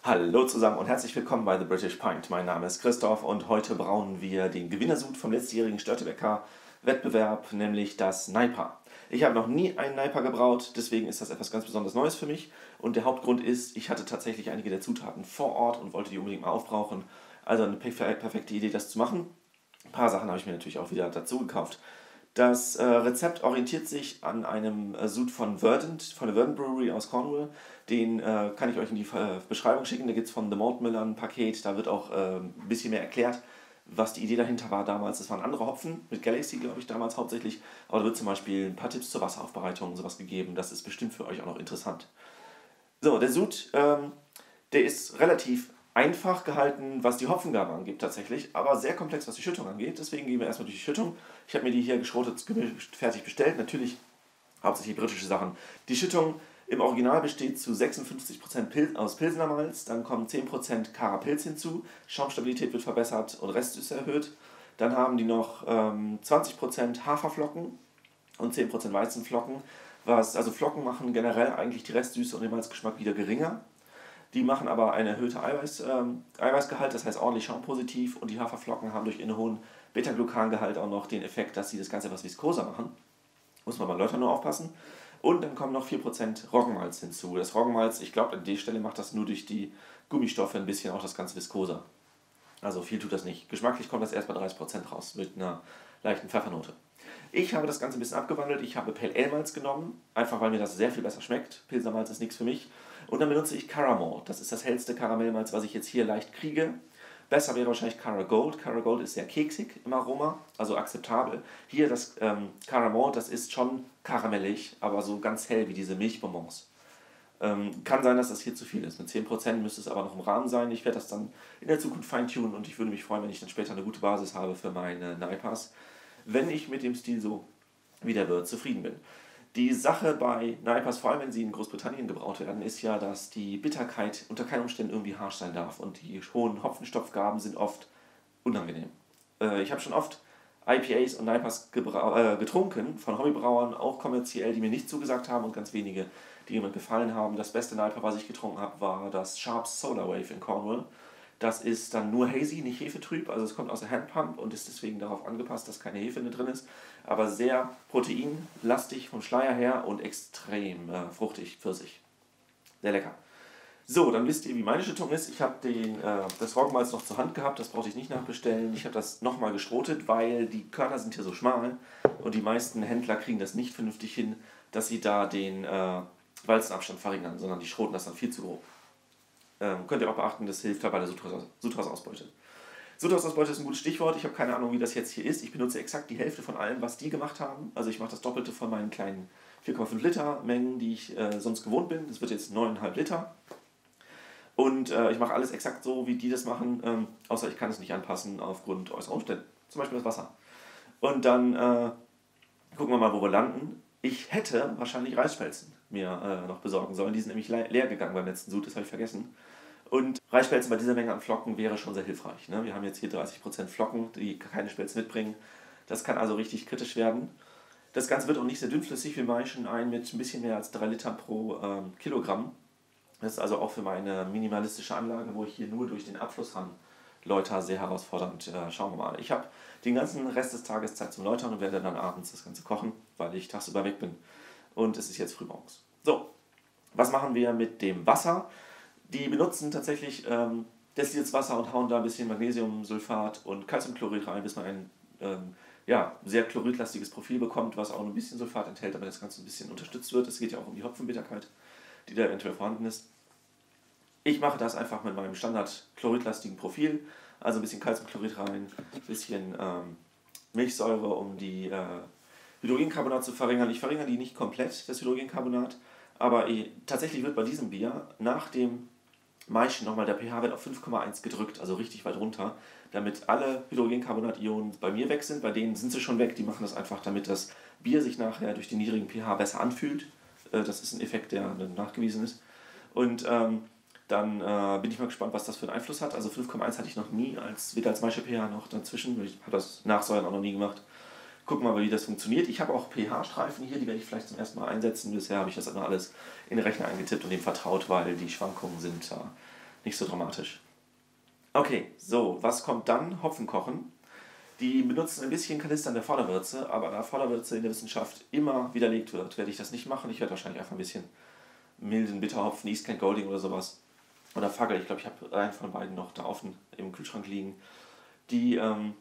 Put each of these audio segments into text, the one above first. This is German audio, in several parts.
Hallo zusammen und herzlich willkommen bei The British Pint. Mein Name ist Christoph und heute brauen wir den Gewinnersud vom letztjährigen Störtebeker-Wettbewerb, nämlich das Naipa. Ich habe noch nie einen Naipa gebraut, deswegen ist das etwas ganz besonders Neues für mich. Und der Hauptgrund ist, ich hatte tatsächlich einige der Zutaten vor Ort und wollte die unbedingt mal aufbrauchen. Also eine perfekte Idee, das zu machen. Ein paar Sachen habe ich mir natürlich auch wieder dazu gekauft. Das Rezept orientiert sich an einem Sud von Verdant, von der Verdant Brewery aus Cornwall. Den kann ich euch in die Beschreibung schicken. Da gibt es von The Malt Miller ein Paket. Da wird auch ein bisschen mehr erklärt, was die Idee dahinter war damals. Das waren andere Hopfen, mit Galaxy, glaube ich, damals hauptsächlich. Aber da wird zum Beispiel ein paar Tipps zur Wasseraufbereitung und sowas gegeben. Das ist bestimmt für euch auch noch interessant. So, der Sud, der ist relativ einfach gehalten, was die Hopfengabe angeht tatsächlich, aber sehr komplex, was die Schüttung angeht. Deswegen gehen wir erstmal durch die Schüttung. Ich habe mir die hier geschrotet gemischt, fertig bestellt. Natürlich hauptsächlich britische Sachen. Die Schüttung im Original besteht zu 56% aus Pilsener Malz, dann kommen 10% Cara-Pilz hinzu, Schaumstabilität wird verbessert und Restsüße erhöht. Dann haben die noch 20% Haferflocken und 10% Weizenflocken. Also Flocken machen generell eigentlich die Restsüße und den Malzgeschmack wieder geringer. Die machen aber einen erhöhten Eiweißgehalt, das heißt ordentlich schaumpositiv, und die Haferflocken haben durch ihren hohen Beta-Glucan-Gehalt auch noch den Effekt, dass sie das Ganze etwas viskoser machen. Muss man bei Leuten nur aufpassen. Und dann kommen noch 4% Roggenmalz hinzu. Das Roggenmalz, ich glaube, an der Stelle macht das nur durch die Gummistoffe ein bisschen auch das Ganze viskoser. Also viel tut das nicht. Geschmacklich kommt das erst bei 30% raus, mit einer leichten Pfeffernote. Ich habe das Ganze ein bisschen abgewandelt. Ich habe Pale Ale Malz genommen, einfach weil mir das sehr viel besser schmeckt. Pilsner Malz ist nichts für mich. Und dann benutze ich Cara Malt. Das ist das hellste Karamellmalz, was ich jetzt hier leicht kriege. Besser wäre wahrscheinlich Cara Gold. Cara Gold ist sehr keksig im Aroma, also akzeptabel. Hier das Cara Malt, das ist schon karamellig, aber so ganz hell wie diese Milchbonbons. Kann sein, dass das hier zu viel ist. Mit 10% müsste es aber noch im Rahmen sein. Ich werde das dann in der Zukunft feintunen und ich würde mich freuen, wenn ich dann später eine gute Basis habe für meine Naipas, wenn ich mit dem Stil so wie der wird zufrieden bin. Die Sache bei Naipas, vor allem wenn sie in Großbritannien gebraut werden, ist ja, dass die Bitterkeit unter keinen Umständen irgendwie harsch sein darf und die hohen Hopfenstopfgaben sind oft unangenehm. Ich habe schon oft IPAs und Naipas getrunken von Hobbybrauern, auch kommerziell, die mir nicht zugesagt haben und ganz wenige, die mir gefallen haben. Das beste Naipa, was ich getrunken habe, war das Sharps Solar Wave in Cornwall. Das ist dann nur hazy, nicht hefetrüb, also es kommt aus der Handpump und ist deswegen darauf angepasst, dass keine Hefe drin ist, aber sehr proteinlastig vom Schleier her und extrem fruchtig, Pfirsich. Sehr lecker. So, dann wisst ihr, wie meine Schüttung ist. Ich habe das Roggenmalz noch zur Hand gehabt, das brauchte ich nicht nachbestellen. Ich habe das nochmal geschrotet, weil die Körner sind hier so schmal und die meisten Händler kriegen das nicht vernünftig hin, dass sie da den Walzenabstand verringern, sondern die schroten das dann viel zu grob. Könnt ihr auch beachten, das hilft halt bei der Sutrasausbeute. Sutrasausbeute ist ein gutes Stichwort. Ich habe keine Ahnung, wie das jetzt hier ist. Ich benutze exakt die Hälfte von allem, was die gemacht haben. Also ich mache das Doppelte von meinen kleinen 4,5 Liter Mengen, die ich sonst gewohnt bin. Das wird jetzt 9,5 Liter. Und ich mache alles exakt so, wie die das machen, außer ich kann es nicht anpassen aufgrund äußerer Umstände. Zum Beispiel das Wasser. Und dann gucken wir mal, wo wir landen. Ich hätte wahrscheinlich Reisspelzen mir noch besorgen sollen. Die sind nämlich leer gegangen beim letzten Sud, das habe ich vergessen. Und Reisspelzen bei dieser Menge an Flocken wäre schon sehr hilfreich. Ne? Wir haben jetzt hier 30% Flocken, die keine Spelzen mitbringen. Das kann also richtig kritisch werden. Das Ganze wird auch nicht sehr dünnflüssig. Wir meischen ein mit ein bisschen mehr als 3 Litern pro Kilogramm. Das ist also auch für meine minimalistische Anlage, wo ich hier nur durch den Abflusshahn läuter, sehr herausfordernd. Schauen wir mal. Ich habe den ganzen Rest des Tages Zeit zum Läutern und werde dann abends das Ganze kochen, weil ich tagsüber weg bin. Und es ist jetzt frühmorgens. So, was machen wir mit dem Wasser? Die benutzen tatsächlich destilliertes Wasser und hauen da ein bisschen Magnesiumsulfat und Calciumchlorid rein, bis man ein sehr chloridlastiges Profil bekommt, was auch ein bisschen Sulfat enthält, damit das Ganze ein bisschen unterstützt wird. Es geht ja auch um die Hopfenbitterkeit, die da eventuell vorhanden ist. Ich mache das einfach mit meinem Standard chloridlastigen Profil, also ein bisschen Calciumchlorid rein, ein bisschen Milchsäure, um die Hydrogencarbonat zu verringern. Ich verringere die nicht komplett, das Hydrogencarbonat, aber tatsächlich wird bei diesem Bier nach dem Maischen nochmal der pH-Wert auf 5,1 gedrückt, also richtig weit runter, damit alle Hydrogencarbonat-Ionen bei mir weg sind. Bei denen sind sie schon weg, die machen das einfach, damit das Bier sich nachher durch den niedrigen pH besser anfühlt. Das ist ein Effekt, der nachgewiesen ist. Und dann bin ich mal gespannt, was das für einen Einfluss hat. Also 5,1 hatte ich noch nie, weder als Maische-pH noch dazwischen. Ich habe das Nachsäuern auch noch nie gemacht. Gucken wir mal, wie das funktioniert. Ich habe auch pH-Streifen hier, die werde ich vielleicht zum ersten Mal einsetzen. Bisher habe ich das immer alles in den Rechner eingetippt und dem vertraut, weil die Schwankungen sind nicht so dramatisch. Okay, so, was kommt dann? Hopfen kochen. Die benutzen ein bisschen Kanister in der Vorderwürze, aber da Vorderwürze in der Wissenschaft immer widerlegt wird, werde ich das nicht machen. Ich werde wahrscheinlich einfach ein bisschen milden Bitterhopfen, East Kent Golding oder sowas. Oder Fagel, ich glaube, ich habe einen von beiden noch da offen im Kühlschrank liegen. Den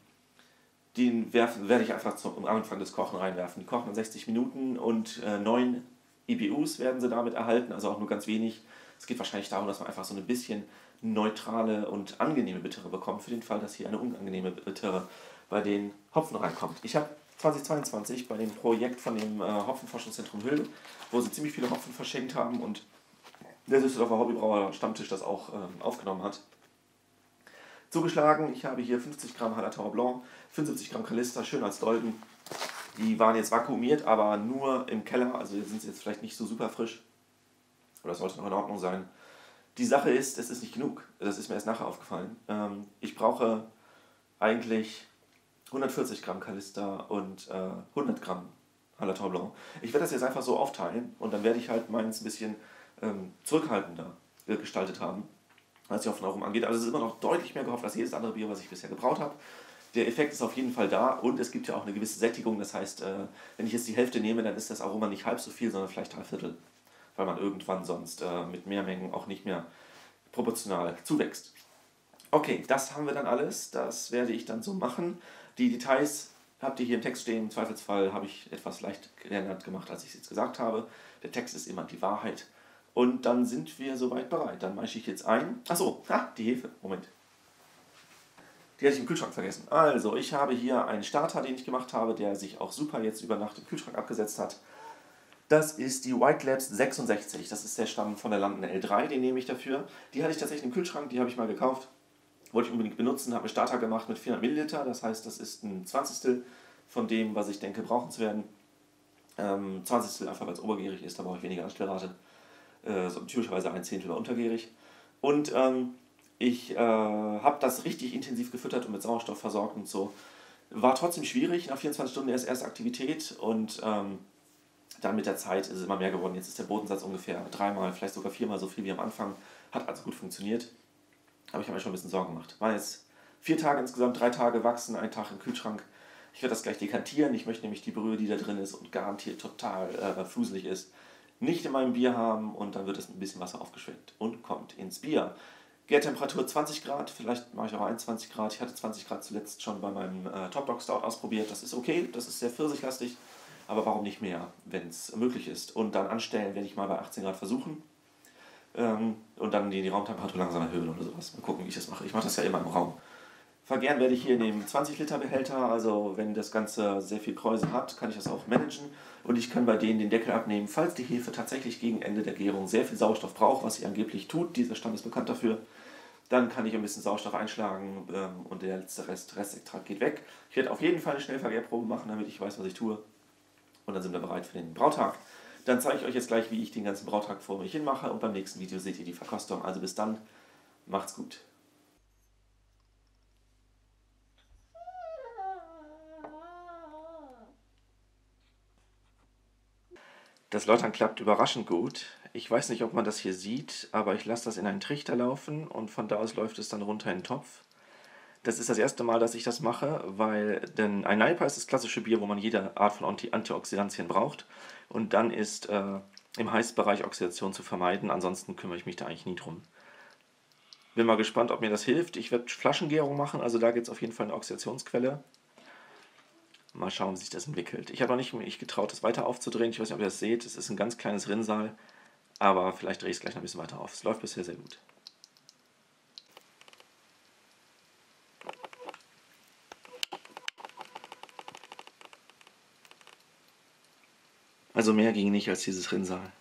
werde ich einfach am Anfang des Kochen reinwerfen. Die kochen dann 60 Minuten und 9 IBUs werden sie damit erhalten, also auch nur ganz wenig. Es geht wahrscheinlich darum, dass man einfach so ein bisschen neutrale und angenehme Bittere bekommt, für den Fall, dass hier eine unangenehme Bittere bei den Hopfen reinkommt. Ich habe 2022 bei dem Projekt von dem Hopfenforschungszentrum Hüll, wo sie ziemlich viele Hopfen verschenkt haben und der Düsseldorfer Hobbybrauer Stammtisch das auch aufgenommen hat, zugeschlagen. Ich habe hier 50 Gramm Hallertauer Blanc, 75 Gramm Kalister, schön als Dolden. Die waren jetzt vakuumiert, aber nur im Keller, also sind sie jetzt vielleicht nicht so super frisch. Oder sollte noch in Ordnung sein. Die Sache ist, es ist nicht genug. Das ist mir erst nachher aufgefallen. Ich brauche eigentlich 140 Gramm Kalister und 100 Gramm Hallertau Blanc. Ich werde das jetzt einfach so aufteilen und dann werde ich halt meins ein bisschen zurückhaltender gestaltet haben, was die Hopfenaromen angeht. Also es ist immer noch deutlich mehr gehopft als jedes andere Bier, was ich bisher gebraut habe. Der Effekt ist auf jeden Fall da und es gibt ja auch eine gewisse Sättigung. Das heißt, wenn ich jetzt die Hälfte nehme, dann ist das Aroma nicht halb so viel, sondern vielleicht 3/4. Weil man irgendwann sonst mit mehr Mengen auch nicht mehr proportional zuwächst. Okay, das haben wir dann alles. Das werde ich dann so machen. Die Details habt ihr hier im Text stehen. Im Zweifelsfall habe ich etwas leicht geändert gemacht, als ich es jetzt gesagt habe. Der Text ist immer die Wahrheit. Und dann sind wir soweit bereit. Dann mische ich jetzt ein. Achso, die Hefe. Moment. Die hatte ich im Kühlschrank vergessen. Also, ich habe hier einen Starter, den ich gemacht habe, der sich auch super jetzt über Nacht im Kühlschrank abgesetzt hat. Das ist die White Labs 66. Das ist der Stamm von der Landen L3, den nehme ich dafür. Die hatte ich tatsächlich im Kühlschrank, die habe ich mal gekauft. Wollte ich unbedingt benutzen, habe einen Starter gemacht mit 400 Milliliter. Das heißt, das ist ein 20. von dem, was ich denke, brauchen zu werden. 20. einfach, weil es obergärig ist, da brauche ich weniger Anstellrate. So typischerweise ein Zehntel war untergärig. Und ich habe das richtig intensiv gefüttert und mit Sauerstoff versorgt und so. War trotzdem schwierig, nach 24 Stunden erst Aktivität und dann mit der Zeit ist es immer mehr geworden. Jetzt ist der Bodensatz ungefähr 3-mal, vielleicht sogar 4-mal so viel wie am Anfang. Hat also gut funktioniert. Aber ich habe mir schon ein bisschen Sorgen gemacht. War jetzt 4 Tage insgesamt, 3 Tage wachsen, 1 Tag im Kühlschrank. Ich werde das gleich dekantieren. Ich möchte nämlich die Brühe, die da drin ist und garantiert total fuselig ist, nicht in meinem Bier haben und dann wird es mit ein bisschen Wasser aufgeschwemmt und kommt ins Bier. Gärtemperatur 20 Grad, vielleicht mache ich auch 21 Grad. Ich hatte 20 Grad zuletzt schon bei meinem Top Dog Stout ausprobiert. Das ist okay, das ist sehr pfirsichlastig, aber warum nicht mehr, wenn es möglich ist. Und dann anstellen werde ich mal bei 18 Grad versuchen und dann die Raumtemperatur langsam erhöhen oder sowas. Mal gucken, wie ich das mache. Ich mache das ja immer im Raum. Vergären werde ich hier in dem 20-Liter-Behälter, also wenn das Ganze sehr viel Kräusen hat, kann ich das auch managen und ich kann bei denen den Deckel abnehmen, falls die Hefe tatsächlich gegen Ende der Gärung sehr viel Sauerstoff braucht, was sie angeblich tut, dieser Stamm ist bekannt dafür, dann kann ich ein bisschen Sauerstoff einschlagen und der letzte Restextrakt geht weg. Ich werde auf jeden Fall eine Schnellvergärprobe machen, damit ich weiß, was ich tue und dann sind wir bereit für den Brautag. Dann zeige ich euch jetzt gleich, wie ich den ganzen Brautag vor mich hin mache und beim nächsten Video seht ihr die Verkostung. Also bis dann, macht's gut. Das Läutern klappt überraschend gut. Ich weiß nicht, ob man das hier sieht, aber ich lasse das in einen Trichter laufen und von da aus läuft es dann runter in den Topf. Das ist das erste Mal, dass ich das mache, denn ein NAIPA ist das klassische Bier, wo man jede Art von Antioxidantien braucht. Und dann ist im Heißbereich Oxidation zu vermeiden, ansonsten kümmere ich mich da eigentlich nie drum. Bin mal gespannt, ob mir das hilft. Ich werde Flaschengärung machen, also da gibt es auf jeden Fall eine Oxidationsquelle. Mal schauen, wie sich das entwickelt. Ich habe noch nicht mich getraut, das weiter aufzudrehen. Ich weiß nicht, ob ihr das seht. Es ist ein ganz kleines Rinnsal, aber vielleicht drehe ich es gleich noch ein bisschen weiter auf. Es läuft bisher sehr gut. Also mehr ging nicht als dieses Rinnsal.